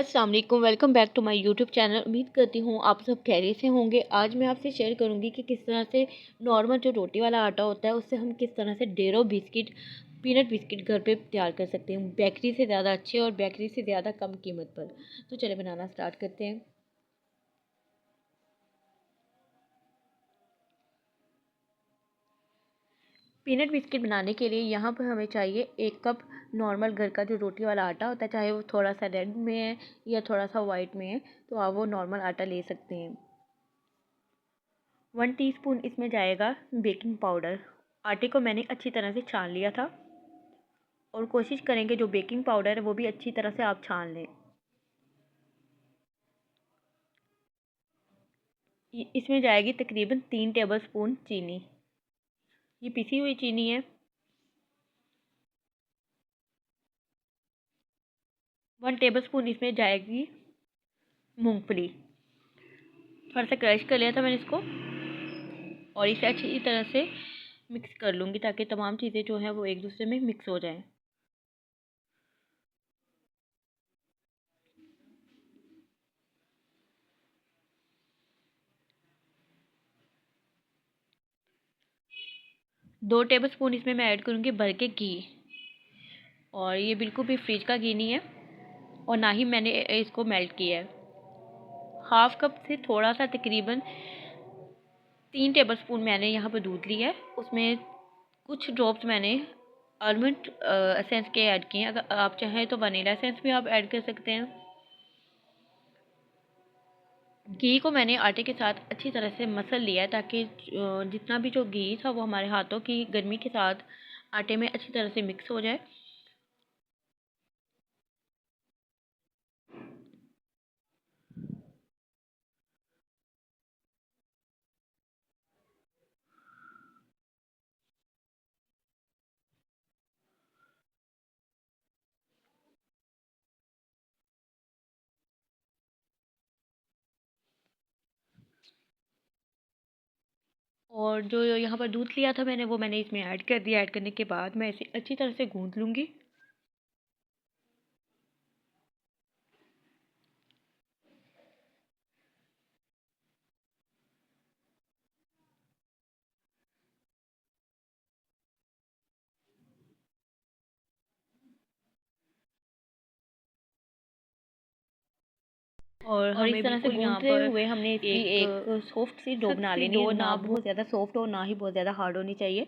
अस्सलाम वालेकुम, welcome back to my YouTube channel. उम्मीद करती हूँ आप सब खैरियत से होंगे। आज मैं आपसे शेयर करूँगी कि किस तरह से नॉर्मल जो रोटी वाला आटा होता है उससे हम किस तरह से डेरो बिस्किट, पीनट बिस्किट घर पे तैयार कर सकते हैं, बेकरी से ज़्यादा अच्छे और बेकरी से ज़्यादा कम कीमत पर। तो चले बनाना स्टार्ट करते हैं। पीनट बिस्किट बनाने के लिए यहाँ पर हमें चाहिए 1 कप नॉर्मल घर का जो रोटी वाला आटा होता है, चाहे वो थोड़ा सा रेड में है या थोड़ा सा वाइट में है, तो आप वो नॉर्मल आटा ले सकते हैं। 1 टीस्पून इसमें जाएगा बेकिंग पाउडर। आटे को मैंने अच्छी तरह से छान लिया था और कोशिश करें कि जो बेकिंग पाउडर है वो भी अच्छी तरह से आप छान लें। इसमें जाएगी तकरीबन 3 टेबलस्पून चीनी। ये पिसी हुई चीनी है। 1 टेबलस्पून इसमें जाएगी मूंगफली। थोड़ा सा क्रश कर लिया था मैंने इसको और इसे अच्छी तरह से मिक्स कर लूँगी ताकि तमाम चीज़ें जो हैं वो एक दूसरे में मिक्स हो जाएं। दो टेबलस्पून इसमें मैं ऐड करूँगी भर के घी, और ये बिल्कुल भी फ्रिज का घी नहीं है और ना ही मैंने इसको मेल्ट किया है। हाफ कप से थोड़ा सा तकरीबन 3 टेबलस्पून मैंने यहाँ पर दूध लिया है। उसमें कुछ ड्रॉप्स मैंने आलमंड एसेंस के ऐड किए हैं। अगर आप चाहें तो वनीला एसेंस भी आप ऐड कर सकते हैं। घी को मैंने आटे के साथ अच्छी तरह से मसल लिया है ताकि जितना भी जो घी था वो हमारे हाथों की गर्मी के साथ आटे में अच्छी तरह से मिक्स हो जाए। और जो यहाँ पर दूध लिया था मैंने वो मैंने इसमें ऐड कर दिया। ऐड करने के बाद मैं इसे अच्छी तरह से गूंथ लूँगी। और इस तरह से गूंथते हुए हमने इसकी एक सॉफ्ट सी डो बना लेनी है, ना बहुत ज़्यादा सॉफ्ट हो ना ही बहुत ज़्यादा हार्ड होनी चाहिए।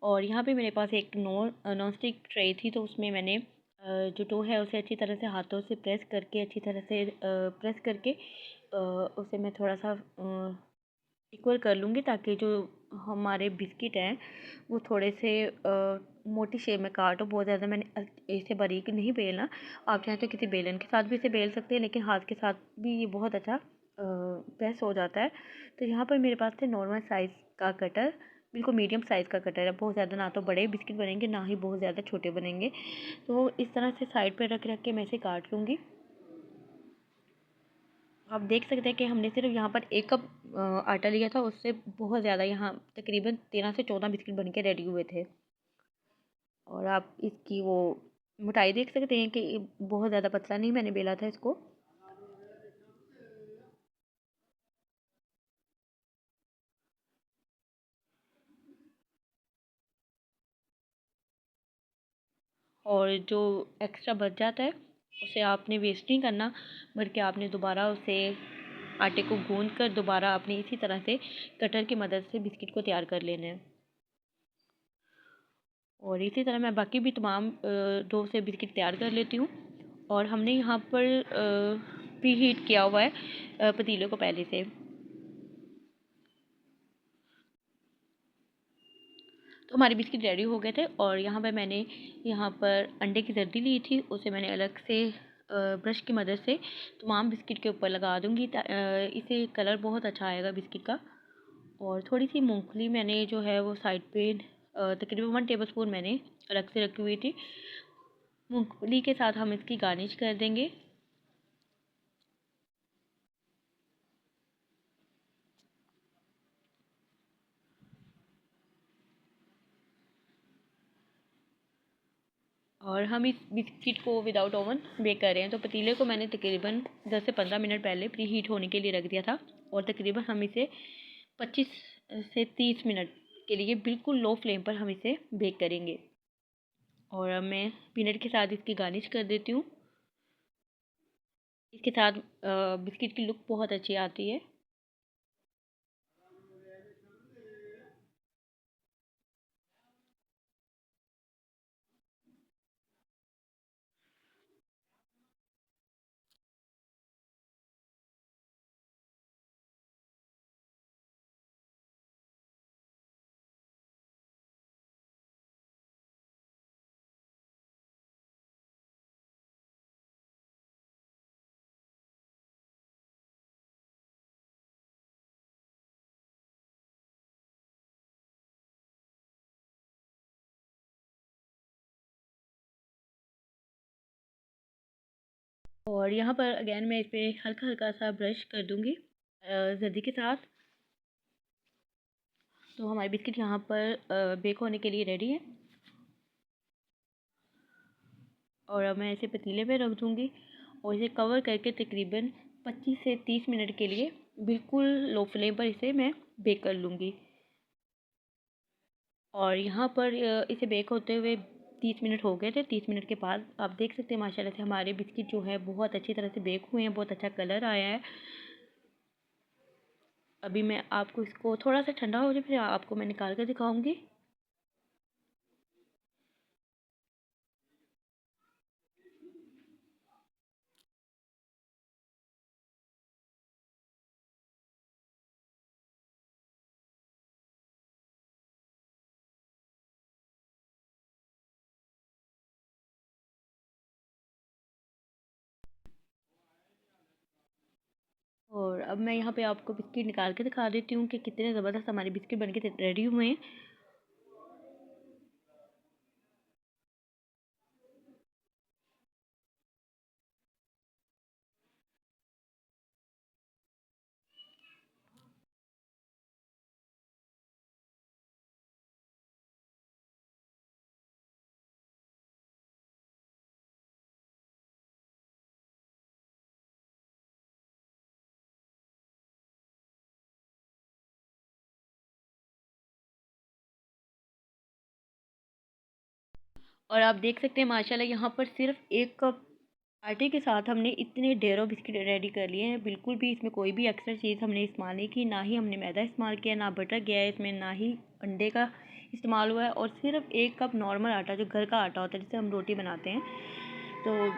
और यहाँ पे मेरे पास एक नॉन स्टिक ट्रे थी, तो उसमें मैंने जो डो है उसे अच्छी तरह से हाथों से प्रेस करके अच्छी तरह से प्रेस करके उसे मैं थोड़ा सा इक्वल कर लूँगी ताकि जो हमारे बिस्किट हैं वो थोड़े से मोटी शेप में काटो। बहुत ज़्यादा मैंने इसे बारीक नहीं बेलना। आप चाहें तो किसी बेलन के साथ भी इसे बेल सकते हैं, लेकिन हाथ के साथ भी ये बहुत अच्छा प्रेस हो जाता है। तो यहाँ पर मेरे पास थे नॉर्मल साइज़ का कटर, बिल्कुल मीडियम साइज़ का कटर है। बहुत ज़्यादा ना तो बड़े बिस्किट बनेंगे ना ही बहुत ज़्यादा छोटे बनेंगे। तो इस तरह से साइड पर रख रख के मैं इसे काट लूँगी। आप देख सकते हैं कि हमने सिर्फ यहाँ पर 1 कप आटा लिया था, उससे बहुत ज़्यादा यहाँ तकरीबन 13 से 14 बिस्किट बन के रेडी हुए थे। और आप इसकी वो मोटाई देख सकते हैं कि बहुत ज़्यादा पतला नहीं मैंने बेला था इसको। और जो एक्स्ट्रा बच जाता है उसे आपने वेस्ट नहीं करना, बल्कि आपने दोबारा उसे आटे को गूंद कर दोबारा आपने इसी तरह से कटर की मदद से बिस्किट को तैयार कर लेना है। और इसी तरह मैं बाकी भी तमाम डो से बिस्किट तैयार कर लेती हूँ। और हमने यहाँ पर प्री हीट किया हुआ है पतीले को पहले से। तो हमारे बिस्किट रेडी हो गए थे और यहाँ पर अंडे की जर्दी ली थी, उसे मैंने अलग से ब्रश की मदद से तमाम बिस्किट के ऊपर लगा दूँगी। इससे कलर बहुत अच्छा आएगा बिस्किट का। और थोड़ी सी मूंगफली मैंने जो है वो साइड पे तकरीबन 1 टेबलस्पून मैंने अलग से रखी हुई थी। मूंगफली के साथ हम इसकी गार्निश कर देंगे। और हम इस बिस्किट को विदाउट ओवन बेक कर रहे हैं। तो पतीले को मैंने तकरीबन 10 से 15 मिनट पहले प्री हीट होने के लिए रख दिया था और तकरीबन हम इसे 25 से 30 मिनट के लिए बिल्कुल लो फ्लेम पर हम इसे बेक करेंगे। और अब मैं पीनट के साथ इसकी गार्निश कर देती हूँ। इसके साथ बिस्किट की लुक बहुत अच्छी आती है। और यहाँ पर अगेन मैं इस पर हल्का हल्का सा ब्रश कर दूँगी जर्दी के साथ। तो हमारी बिस्किट यहाँ पर बेक होने के लिए रेडी है। और अब मैं इसे पतीले पे रख दूँगी और इसे कवर करके तकरीबन 25 से 30 मिनट के लिए बिल्कुल लो फ्लेम पर इसे मैं बेक कर लूँगी। और यहाँ पर इसे बेक होते हुए 30 मिनट हो गए थे। 30 मिनट के बाद आप देख सकते हैं माशाल्लाह से हमारे बिस्किट जो है बहुत अच्छी तरह से बेक हुए हैं, बहुत अच्छा कलर आया है। अभी मैं आपको इसको थोड़ा सा ठंडा हो जाए फिर आपको मैं निकाल कर दिखाऊंगी। और अब मैं यहाँ पे आपको बिस्किट निकाल के दिखा देती हूँ कि कितने ज़बरदस्त हमारे बिस्किट बन के रेडी हुए हैं। और आप देख सकते हैं माशाल्लाह यहाँ पर सिर्फ 1 कप आटे के साथ हमने इतने ढेरों बिस्किट रेडी कर लिए हैं। बिल्कुल भी इसमें कोई भी एक्स्ट्रा चीज़ हमने इस्तेमाल नहीं की, ना ही हमने मैदा इस्तेमाल किया, ना बटर गया है इसमें, ना ही अंडे का इस्तेमाल हुआ है। और सिर्फ 1 कप नॉर्मल आटा जो घर का आटा होता है जिससे हम रोटी बनाते हैं। तो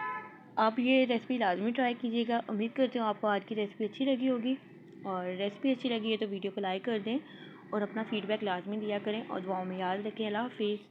आप ये रेसिपी लाजमी ट्राई कीजिएगा। उम्मीद करती हूँ आपको आज की रेसिपी अच्छी लगी होगी। और रेसिपी अच्छी लगी है तो वीडियो को लाइक कर दें और अपना फ़ीडबैक लाजमी दिया करें और दुआओं में याद रखें। अल्लाह हाफ़िज़।